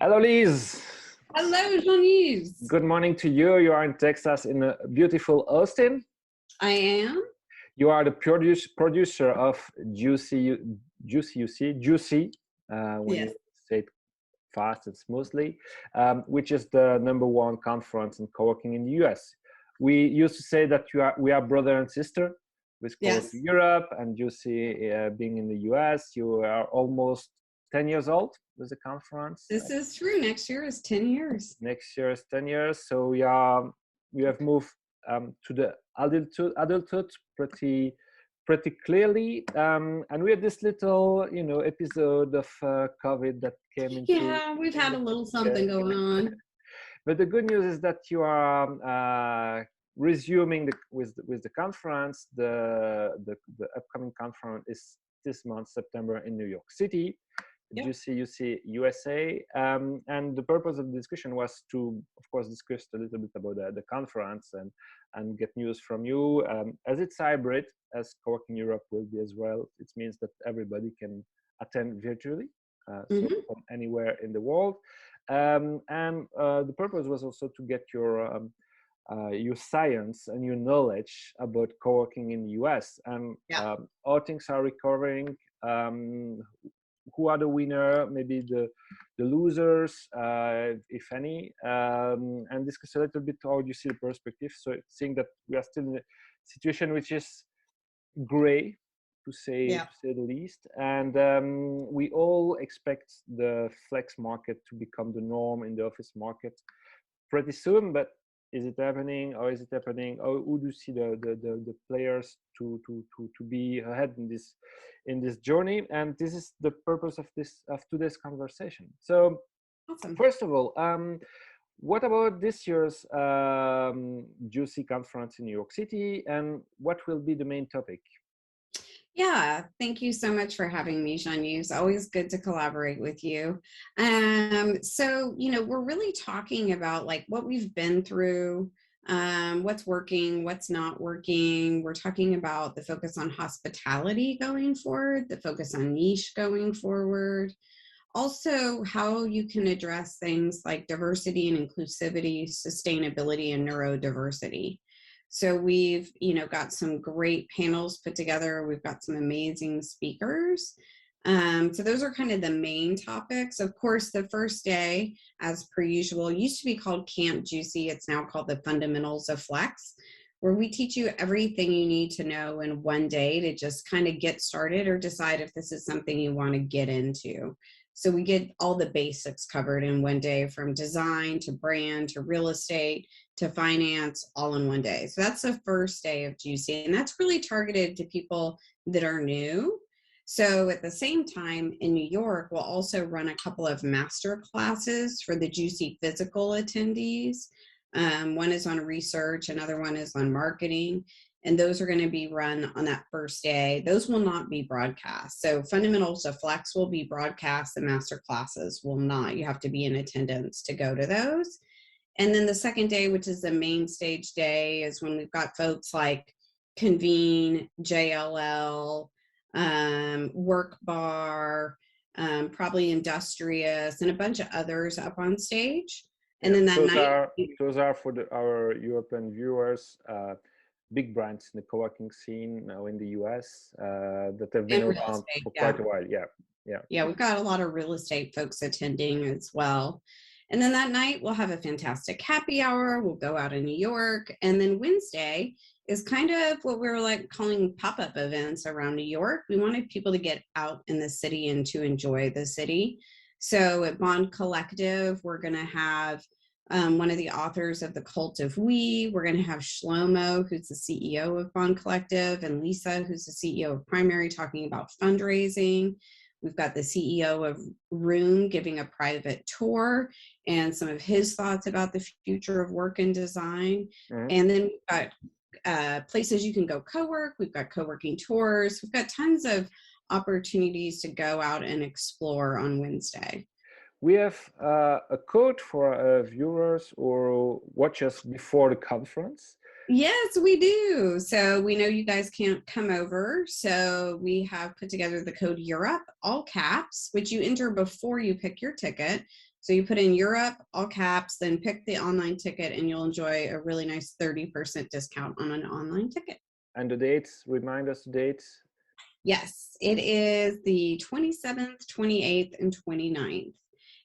Hello, Liz. Hello, Jean-Yves. Good morning to you. You are in Texas in a beautiful Austin. I am. You are the producer of GCUC, when Yes. you say it fast and smoothly, which is the #1 conference in co-working in the US. We used to say that we are brother and sister with Yes. Coworking Europe and GCUC being in the US. You are almost 10 years old with the conference. This is true. Next year is 10 years. Next year is 10 years. So we have moved to the adulthood pretty clearly. And we had this little, episode of COVID that came into. Yeah, we've had a little something going on. But the good news is that you are resuming with the conference. The upcoming conference is this month, September, in New York City. Yep. GCUC USA, and the purpose of the discussion was to, of course, discuss a little bit about the conference and get news from you. As it's hybrid, as Coworking Europe will be as well, it means that everybody can attend virtually, so from anywhere in the world. And the purpose was also to get your science and your knowledge about co-working in the US and how things are recovering. Who are the winner, maybe the losers, if any, and discuss a little bit how you see the perspective. So seeing that we are still in a situation which is gray, to say the least, and we all expect the flex market to become the norm in the office market pretty soon, but is it happening, or is it happening? Or who do you see the players to be ahead in this journey? And this is the purpose of today's conversation. So, awesome. First of all, what about this year's GCUC conference in New York City, and what will be the main topic? Yeah, thank you so much for having me, Jean-Yves. Always good to collaborate with you. So, we're really talking about like what we've been through, what's working, what's not working. We're talking about the focus on hospitality going forward, the focus on niche going forward. Also, how you can address things like diversity and inclusivity, sustainability, and neurodiversity. So we've, got some great panels put together. We've got some amazing speakers. So those are kind of the main topics. Of course, the first day, as per usual, used to be called Camp GCUC. It's now called the Fundamentals of Flex, where we teach you everything you need to know in one day to just kind of get started or decide if this is something you want to get into. So we get all the basics covered in one day, from design to brand to real estate to finance, all in one day. So that's the first day of GCUC, and that's really targeted to people that are new. So at the same time, in New York, we'll also run a couple of master classes for the GCUC physical attendees. One is on research, another one is on marketing. And those are going to be run on that first day. Those will not be broadcast. So Fundamentals of Flex will be broadcast. The master classes will not. You have to be in attendance to go to those. And then the second day, which is the main stage day, is when we've got folks like Convene, JLL, Work Bar, probably Industrious, and a bunch of others up on stage. And then that those are for our European viewers. Big brands in the co-working scene now in the US that have been around for quite a while. Yeah, we've got a lot of real estate folks attending as well. And then that night we'll have a fantastic happy hour. We'll go out in New York. And then Wednesday is kind of what we're like calling pop-up events around New York. We wanted people to get out in the city and to enjoy the city. So at Bond Collective, we're going to have one of the authors of The Cult of We. We're going to have Shlomo, who's the CEO of Bond Collective, and Lisa, who's the CEO of Primary, talking about fundraising. We've got the CEO of Room giving a private tour and some of his thoughts about the future of work and design. And then we've got places you can go co-work. We've got co-working tours. We've got tons of opportunities to go out and explore on Wednesday. We have a code for viewers or watchers before the conference. Yes, we do. So we know you guys can't come over. So we have put together the code Europe, all caps, which you enter before you pick your ticket. So you put in Europe, all caps, then pick the online ticket, and you'll enjoy a really nice 30% discount on an online ticket. And the dates, remind us the dates. Yes, it is the 27th, 28th, and 29th.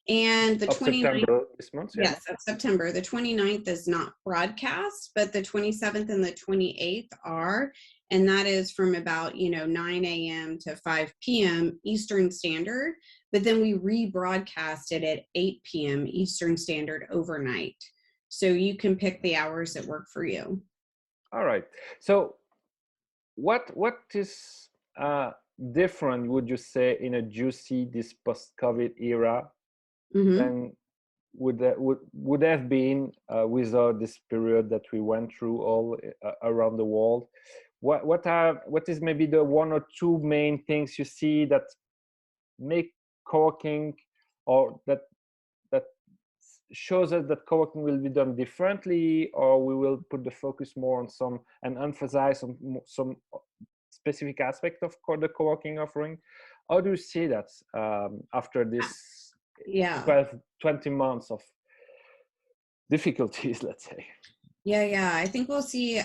And the Of 29th, September this month, yeah? yes, of September. The 29th is not broadcast, but the 27th and the 28th are, and that is from about, 9 a.m. to 5 p.m. Eastern Standard, but then we rebroadcast it at 8 p.m. Eastern Standard overnight. So you can pick the hours that work for you. All right. So what is different, would you say, in a juicy this post-COVID era than would have been without this period that we went through all around the world? What is maybe the one or two main things you see that make co-working, or that shows us that co-working will be done differently, or we will put the focus more on some and emphasize on some specific aspect of the co-working offering? How do you see that after this 12-20 months of difficulties, let's say? Yeah. I think we'll see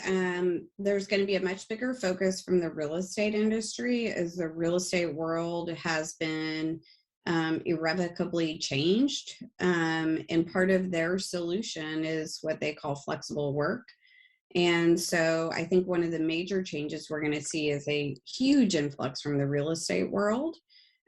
there's going to be a much bigger focus from the real estate industry, as the real estate world has been irrevocably changed. And part of their solution is what they call flexible work. And so I think one of the major changes we're going to see is a huge influx from the real estate world,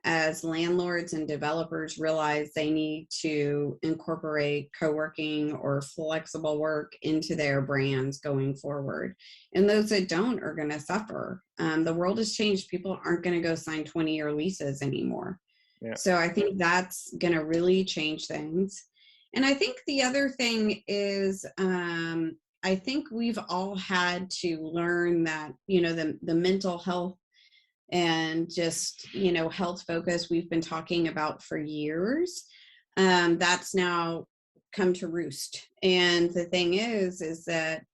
as landlords and developers realize they need to incorporate co-working or flexible work into their brands going forward. And those that don't are going to suffer. The world has changed. People aren't going to go sign 20-year leases anymore. Yeah. So I think that's going to really change things. And I think the other thing is, I think we've all had to learn that, the mental health and just, health focus we've been talking about for years, that's now come to roost. And the thing is that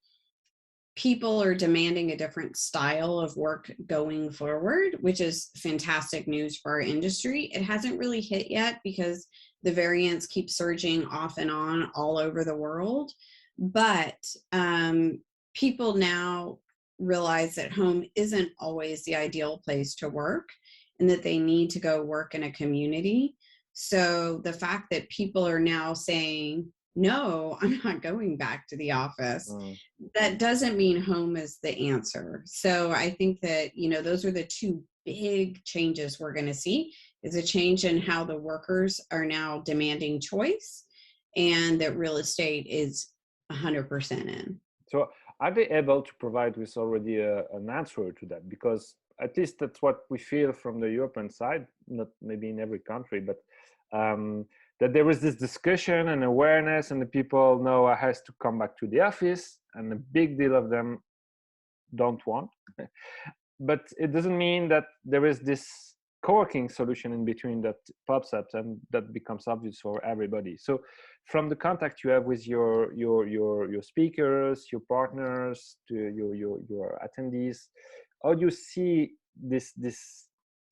people are demanding a different style of work going forward, which is fantastic news for our industry. It hasn't really hit yet because the variants keep surging off and on all over the world. But people now realize that home isn't always the ideal place to work, and that they need to go work in a community. So the fact that people are now saying, no, I'm not going back to the office, that doesn't mean home is the answer. So I think that, those are the two big changes we're going to see, is a change in how the workers are now demanding choice, and that real estate is 100% in. So are they able to provide with already an answer to that? Because at least that's what we feel from the European side, not maybe in every country, but that there is this discussion and awareness, and the people know I has to come back to the office, and a big deal of them don't want. But it doesn't mean that there is this co-working solution in between that pops up and that becomes obvious for everybody. So from the contact you have with your speakers, your partners, to your attendees, how do you see this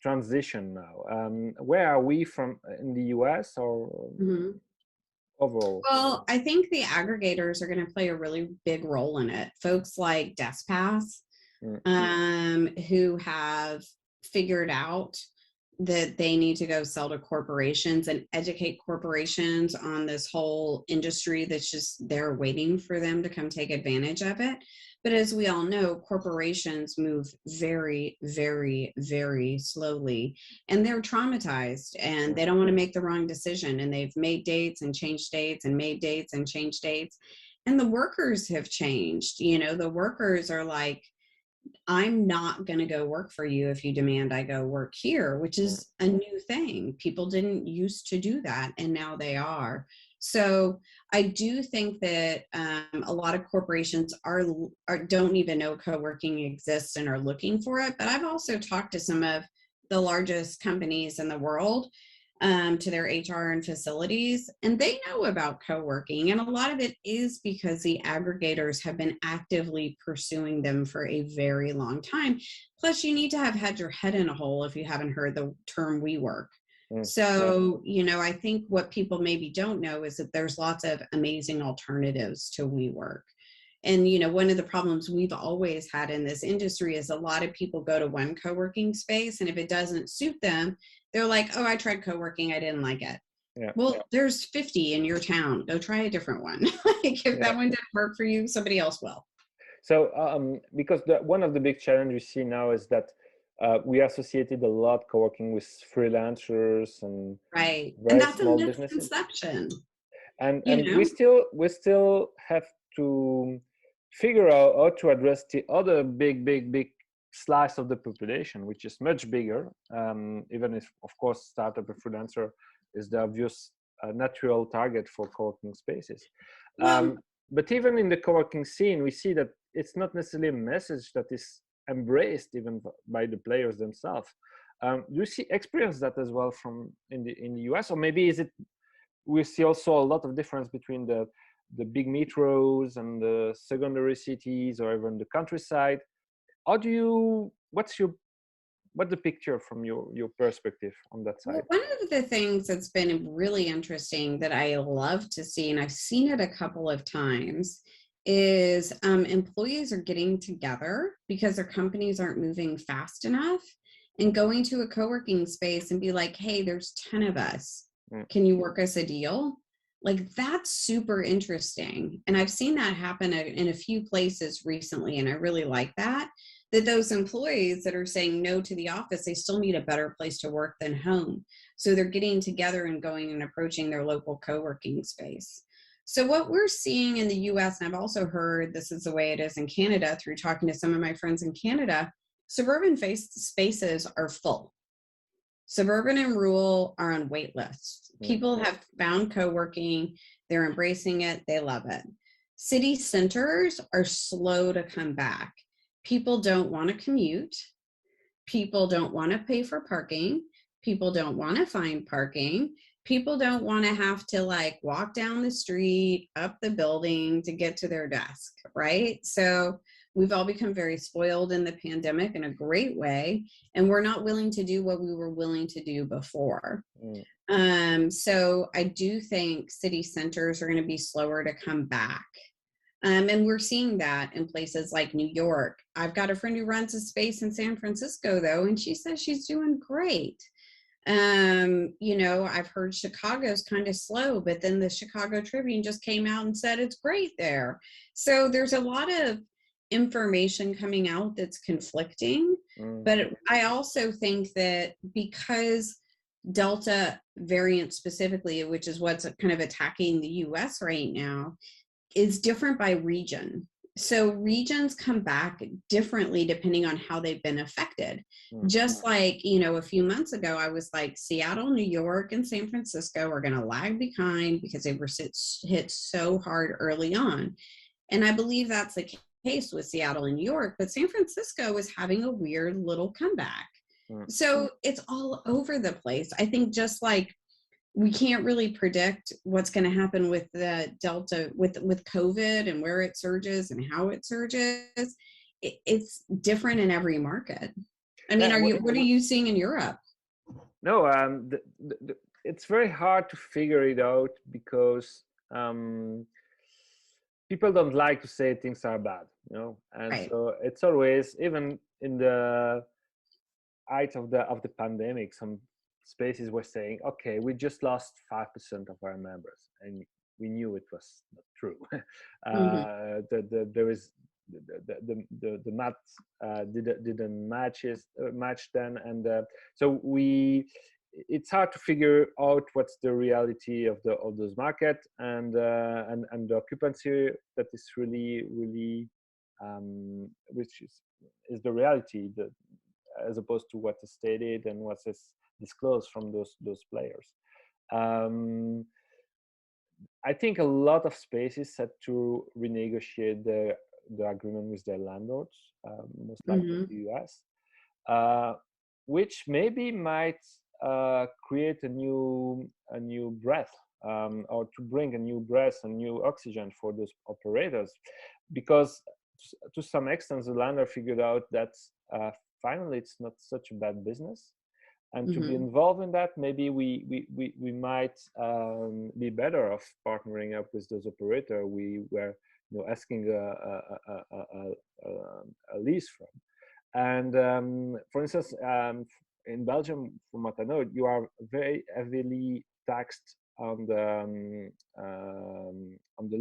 transition now? Where are we from in the US, or overall? Well, I think the aggregators are going to play a really big role in it. Folks like DeskPass, who have figured out that they need to go sell to corporations and educate corporations on this whole industry that's just there waiting for them to come take advantage of it. But as we all know, corporations move very, very, very slowly, and they're traumatized, and they don't want to make the wrong decision. And they've made dates and changed dates and made dates and changed dates. And the workers have changed. The workers are like, I'm not going to go work for you if you demand I go work here, which is a new thing. People didn't used to do that, and now they are. So I do think that a lot of corporations don't even know co-working exists and are looking for it. But I've also talked to some of the largest companies in the world, to their HR and facilities, and they know about co-working. And a lot of it is because the aggregators have been actively pursuing them for a very long time. Plus, you need to have had your head in a hole if you haven't heard the term WeWork. So, you know, I think what people maybe don't know is that there's lots of amazing alternatives to WeWork. And, you know, one of the problems we've always had in this industry is a lot of people go to one co-working space, and if it doesn't suit them, they're like, oh, I tried co-working, I didn't like it. Yeah. Well, there's 50 in your town. Go try a different one. Like if that one didn't work for you, somebody else will. So because one of the big challenges we see now is that we associated a lot co-working with freelancers and Right. And very that's a small businesses. misconception. And You know? we still have to figure out how to address the other big slice of the population, which is much bigger. Even if, of course, startup and freelancer is the obvious natural target for co-working spaces. Well, But even in the co-working scene, we see that it's not necessarily a message that is embraced even by the players themselves. Do you experience that as well from in the US, or maybe is it we see also a lot of difference between the big metros and the secondary cities or even the countryside? How do you what's the picture from your perspective on that side? well, one of the things that's been really interesting that I love to see, and I've seen it a couple of times, is employees are getting together because their companies aren't moving fast enough and going to a co-working space and be like, hey, there's 10 of us. Can you work us a deal? Like that's super interesting. And I've seen that happen in a few places recently. And I really like that those employees that are saying no to the office, they still need a better place to work than home. So they're getting together and going and approaching their local co-working space. So what we're seeing in the US, and I've also heard this is the way it is in Canada through talking to some of my friends in Canada, suburban spaces are full. Suburban and rural are on wait lists. People have found co-working, they're embracing it, they love it. City centers are slow to come back. People don't want to commute. People don't want to pay for parking. People don't want to find parking. People don't want to have to like walk down the street, up the building to get to their desk, right? So we've all become very spoiled in the pandemic in a great way, and we're not willing to do what we were willing to do before. So I do think city centers are going to be slower to come back. And we're seeing that in places like New York. I've got a friend who runs a space in San Francisco, though, and she says she's doing great. You know, I've heard Chicago's kind of slow, but then the Chicago Tribune just came out and said it's great there. So there's a lot of information coming out that's conflicting. But I also think that because Delta variant specifically, which is what's kind of attacking the US right now, is different by region. So regions come back differently depending on how they've been affected. Just like, you know, a few months ago, I was like, Seattle, New York, and San Francisco are going to lag behind because they were hit so hard early on. And I believe that's the case with Seattle and New York, but San Francisco is having a weird little comeback. So it's all over the place. I think just like we can't really predict what's going to happen with the Delta, with COVID and where it surges and how it surges. It's different in every market. I mean, what are you seeing in Europe? No, it's very hard to figure it out because people don't like to say things are bad, you know, and so it's always, even in the height of the pandemic, some spaces were saying, okay, we just lost 5% of our members, and we knew it was not true. There is the math didn't match then, and so it's hard to figure out what's the reality of those market, and the occupancy that is really which is the reality, as opposed to what is stated and what is disclosed from those players. I think a lot of spaces had to renegotiate the agreement with their landlords, most likely in the US, which maybe might create a new breath, or to bring a new breath and new oxygen for those operators, because to some extent the landlord figured out that finally it's not such a bad business. And to be Mhm. involved in that, maybe we might be better off partnering up with those operators we were asking a lease from. And for instance, in Belgium, from what I know, you are very heavily taxed on the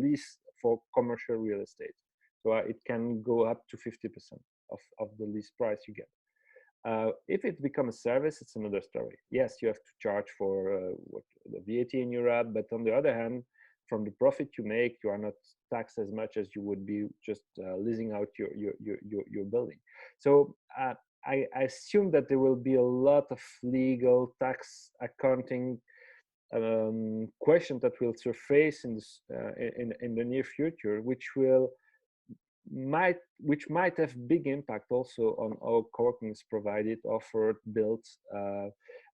lease for commercial real estate. So it can go up to 50% of the lease price you get. If it becomes a service, it's another story. Yes, you have to charge for the VAT in Europe, but on the other hand, from the profit you make, you are not taxed as much as you would be just leasing out your building. So I assume that there will be a lot of legal, tax, accounting questions that will surface in the near future, which might have big impact also on how co-working is provided, offered, built,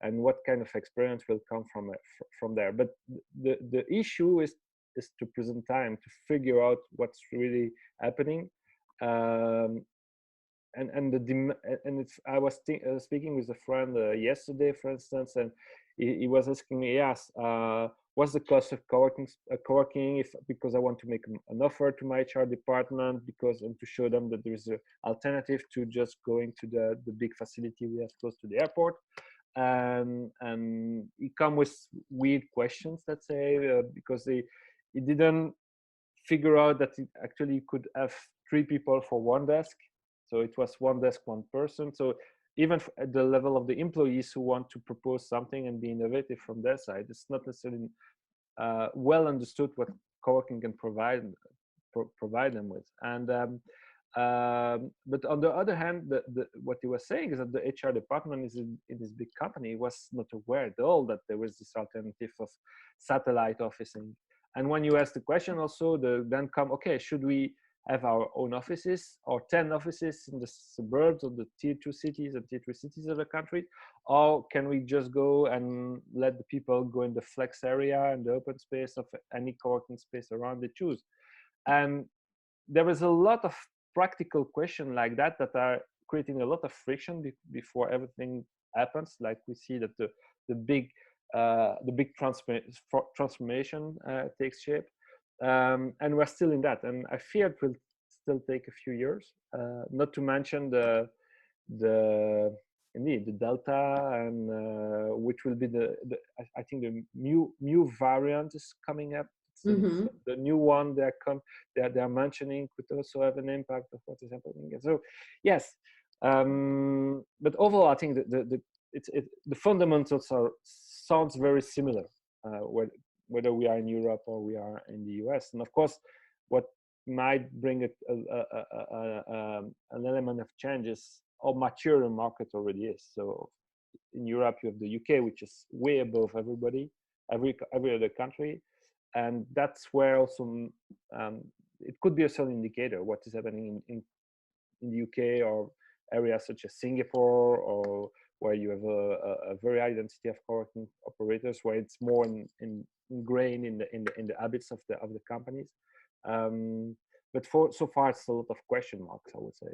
and what kind of experience will come from there. But the issue is to present time to figure out what's really happening. And it's I was speaking with a friend yesterday, for instance, and he was asking me, yes, what's the cost of co-working if because I want to make an offer to my HR department and to show them that there is an alternative to just going to the big facility we have close to the airport. And he come with weird questions, let's say, because he didn't figure out that it actually could have 3 people for one desk. So it was one desk, one person. So even at the level of the employees who want to propose something and be innovative from their side, it's not necessarily well understood what co-working can provide them with. And but on the other hand, what he was saying is that the HR department in this big company was not aware at all that there was this alternative of satellite officing. And when you ask the question also, then come, okay, should we have our own offices or 10 offices in the suburbs of the tier 2 cities and tier 3 cities of the country? Or can we just go and let the people go in the flex area and the open space of any co-working space around they choose? And there is a lot of practical questions like that are creating a lot of friction before everything happens. Like we see that the big transformation takes shape. And we're still in that, and I fear it will still take a few years. Not to mention the Delta, and which will be I think the new variant is coming up. Mhm. The new one they are mentioning could also have an impact of what is happening. And so, yes, but overall, I think the fundamentals sounds very similar. Whether we are in Europe or we are in the US. And of course, what might bring an element of change is how mature the market already is. So in Europe, you have the UK, which is way above every other country. And that's where also it could be a certain indicator what is happening in the UK or areas such as Singapore, or where you have a very high density of co-working operators, where it's more ingrained in the habits of the companies. But so far, it's a lot of question marks, I would say.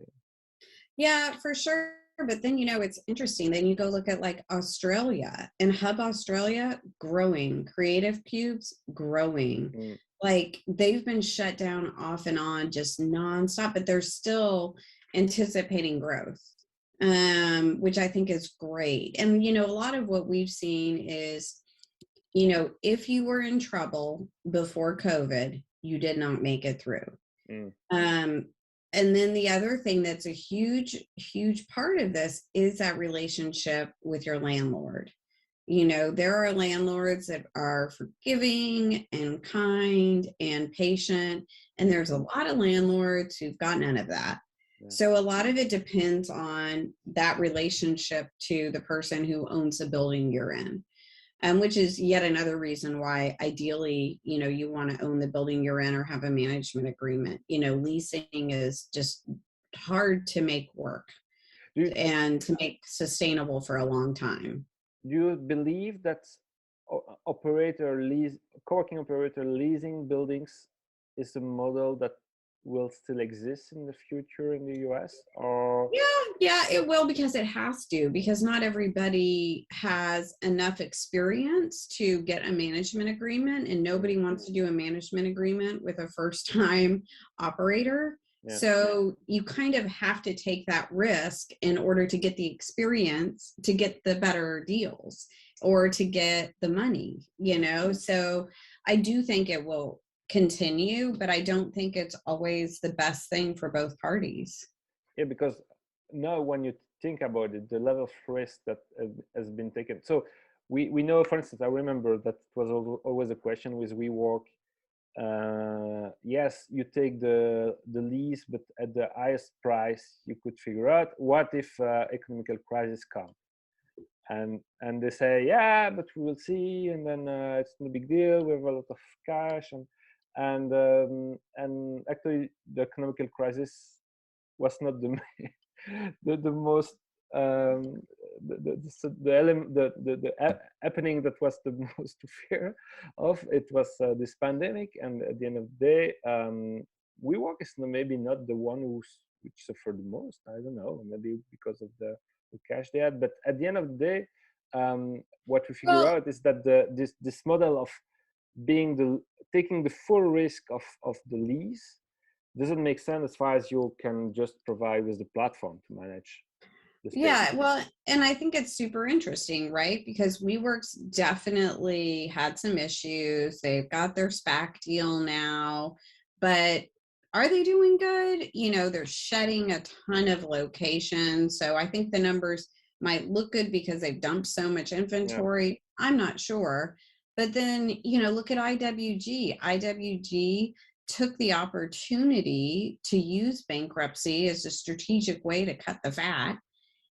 Yeah, for sure. But then, it's interesting. Then you go look at like Australia, and Hub Australia growing, Creative Cubes growing. Like they've been shut down off and on just nonstop, but they're still anticipating growth, which I think is great. And, a lot of what we've seen is, if you were in trouble before COVID, you did not make it through. And then the other thing that's a huge, huge part of this is that relationship with your landlord. There are landlords that are forgiving and kind and patient, and there's a lot of landlords who've got none of that. Yeah. So a lot of it depends on that relationship to the person who owns the building you're in. Which is yet another reason why ideally, you want to own the building you're in or have a management agreement. Leasing is just hard to make work and to make sustainable for a long time. Do you believe that co-working operator leasing buildings is a model that will still exist in the future in the US, or Yeah, it will, because it has to, because not everybody has enough experience to get a management agreement, and nobody wants to do a management agreement with a first time operator. yeah, So you kind of have to take that risk in order to get the experience, to get the better deals, or to get the money, So I do think it will continue, but I don't think it's always the best thing for both parties. yeah, because now when you think about it, the level of risk that has been taken. So we know, for instance, I remember that it was always a question with WeWork. Yes, you take the lease, but at the highest price you could figure out. What if economical crisis come? And they say, yeah, but we will see, and then it's no big deal. We have a lot of cash, and actually the economical crisis was not the most the happening that was the most to fear of. It was this pandemic, and at the end of the day, WeWork is maybe not the one which suffered the most. I don't know, maybe because of the cash they had, but at the end of the day, what we figure Well, out is that this model of being taking the full risk of the lease doesn't make sense as far as you can just provide with the platform to manage the space. yeah, well, and I think it's super interesting, right? Because WeWorks definitely had some issues. They've got their SPAC deal now, but are they doing good? They're shedding a ton of locations. So I think the numbers might look good because they've dumped so much Yeah. inventory. I'm not sure. But then, look at IWG. IWG took the opportunity to use bankruptcy as a strategic way to cut the fat,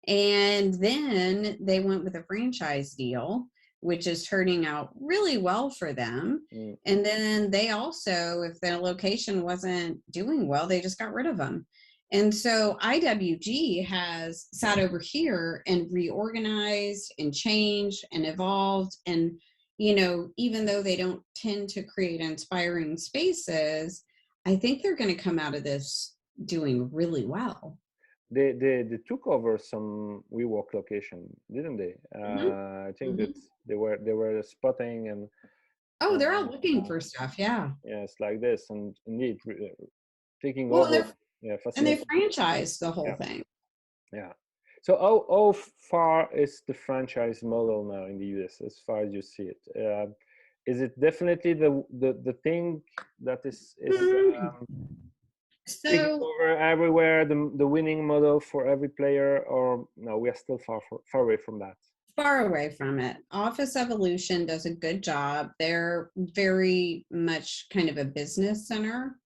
and then they went with a franchise deal, which is turning out really well for them. Mm. And then they also, if their location wasn't doing well, they just got rid of them. And so IWG has sat over here and reorganized and changed and evolved. And, even though they don't tend to create inspiring spaces, I think they're going to come out of this doing really well. They took over some WeWork location, didn't they? Mhm. I think that Mhm. they were spotting and Oh, they're out uh, looking for stuff. Yeah. yeah, it's like this, and indeed taking Well, over. Yeah, and they facilitating. franchised the whole Yeah, thing. yeah. So how far is the franchise model now in the US as far as you see it? Is it definitely the thing that is Mhm. taking So over everywhere, the winning model for every player, or no, we are still far away from that? far away from it. Office Evolution does a good job. They're very much kind of a business center.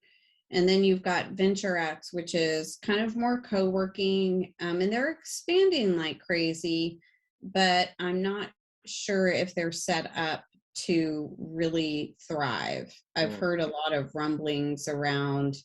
And then you've got VentureX, which is kind of more co-working, and they're expanding like crazy, but I'm not sure if they're set up to really thrive. I've Mm, heard a lot of rumblings around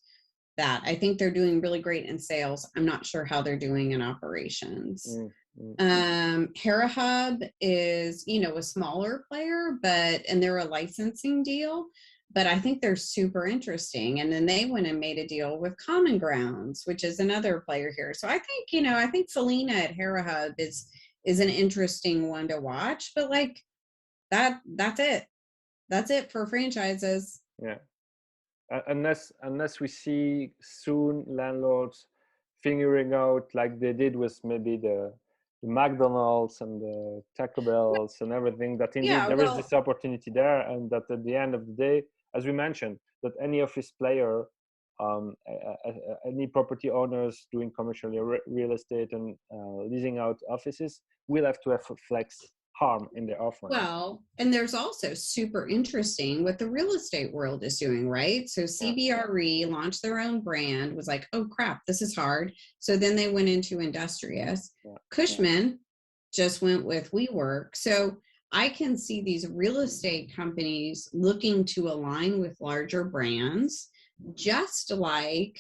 that. I think they're doing really great in sales. I'm not sure how they're doing in operations. mm, mm, Hera Hub is, a smaller player, and they're a licensing deal, but I think they're super interesting. And then they went and made a deal with Common Grounds, which is another player here. So I think Felina at Hera Hub is an interesting one to watch, but like that's it. That's it for franchises. yeah. Unless we see soon landlords figuring out like they did with maybe the McDonald's and the Taco Bells and everything, that indeed Yeah, there is well, this opportunity there, and that at the end of the day, as we mentioned, that any office player, any property owners doing commercial real estate and leasing out offices will have to have a flex harm in their offering. Well, and there's also super interesting what the real estate world is doing, right? So Yeah, CBRE launched their own brand, was like, oh crap, this is hard. So then they went into Industrious. yeah. Cushman just went with WeWork. So I can see these real estate companies looking to align with larger brands, just like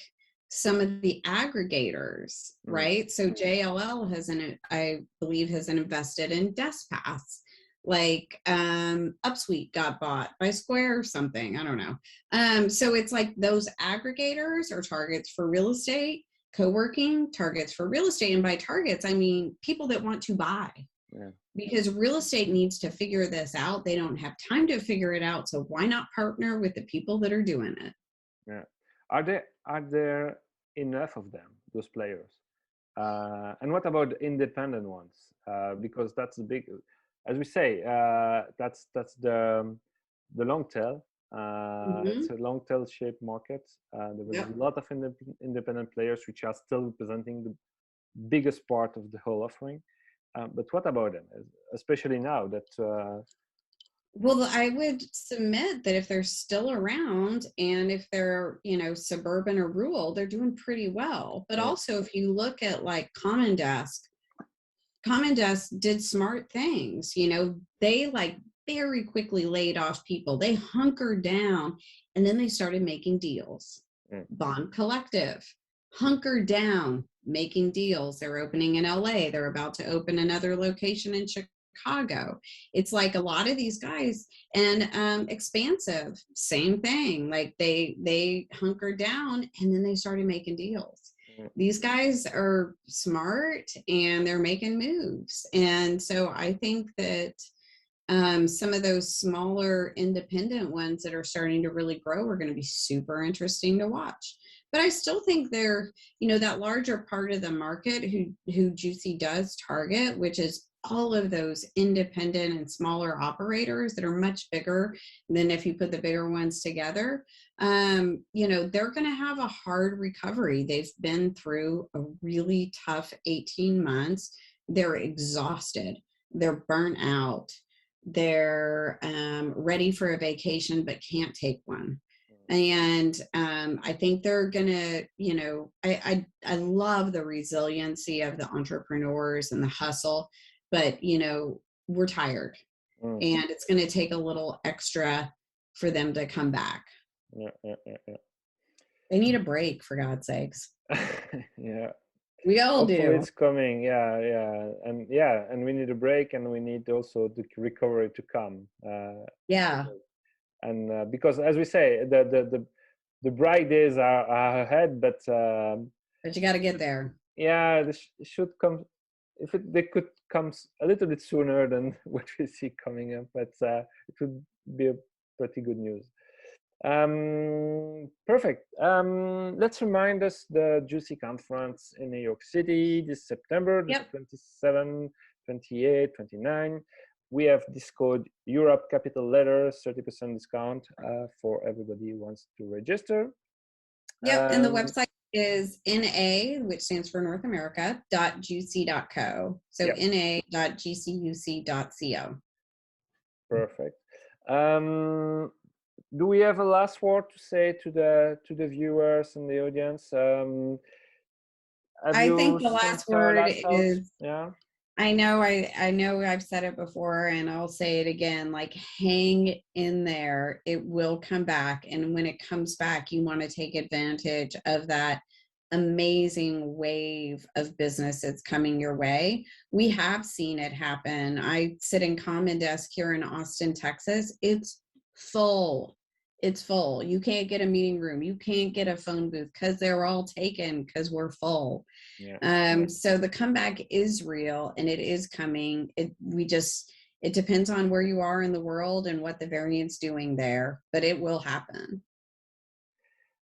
some of the aggregators, Mm, right? So JLL I believe, has invested in DeskPass. like Upsuite got bought by Square or something. I don't know. So it's like those aggregators are targets for real estate, co-working targets for real estate. And by targets, I mean people that want to buy. Yeah. Because real estate needs to figure this out. They don't have time to figure it out. So why not partner with the people that are doing it? Yeah. Are there enough of them, those players? And what about the independent ones? Because that's the big, as we say, that's the long tail. It's Mm-hmm. a long tail shaped market. There was Yep. a lot of independent players which are still representing the biggest part of the whole offering. But what about them, especially now that Well, I would submit that if they're still around and if they're, suburban or rural, they're doing pretty well. But yeah, also, if you look at like Common Desk did smart things. They like very quickly laid off people. They hunkered down and then they started making deals. yeah, Bond Collective hunkered down, making deals. They're opening in LA. They're about to open another location in Chicago. It's like a lot of these guys, and Expansive, same thing. Like they hunkered down and then they started making deals. yeah, These guys are smart and they're making moves. And so I think that some of those smaller independent ones that are starting to really grow are going to be super interesting to watch. But I still think they're, that larger part of the market who Juicy does target, which is all of those independent and smaller operators that are much bigger than if you put the bigger ones together. They're going to have a hard recovery. They've been through a really tough 18 months. They're exhausted. They're burnt out. They're ready for a vacation but can't take one. And I think they're gonna, I love the resiliency of the entrepreneurs and the hustle, but we're tired, mm, and it's going to take a little extra for them to come back. yeah, yeah, yeah, yeah. They need a break, for God's sakes. Yeah. We all Hopefully do. it's coming. And we need a break, and we need also the recovery to come. Yeah, And because, as we say, the bright days are ahead, but but you got to get there. yeah, this should come. If they could come a little bit sooner than what we see coming up, but it would be a pretty good news. Perfect. Let's remind us the Juicy conference in New York City this September, the Yep. 27, 28, 29. We have this code Europe capital letters, 30% discount for everybody who wants to register. Yep. And the website is NA, which stands for North America, .juicy.co. So Yep. na.gcuc.co. Perfect. Do we have a last word to say to the viewers and the audience? I think the last word last thoughts? is, Yeah. I know I've said it before and I'll say it again, like hang in there. It will come back. And when it comes back, you want to take advantage of that amazing wave of business that's coming your way. We have seen it happen. I sit in Common Desk here in Austin, Texas. It's full. It's full. You can't get a meeting room. You can't get a phone booth because they're all taken because we're full. Yeah. So the comeback is real and it is coming. It depends on where you are in the world and what the variant's doing there, but it will happen.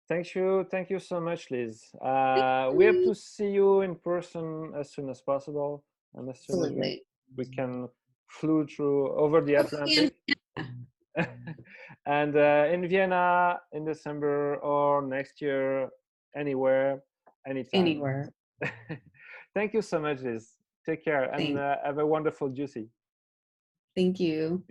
Thank you so much, Liz. We have to see you in person as soon as possible, and as soon as Absolutely. we can flew through over the Hopefully, Atlantic. And in Vienna in December or next year, anywhere, anytime. anywhere. Thank you so much, Liz. Take care and Thanks. have a wonderful Juicy. Thank you.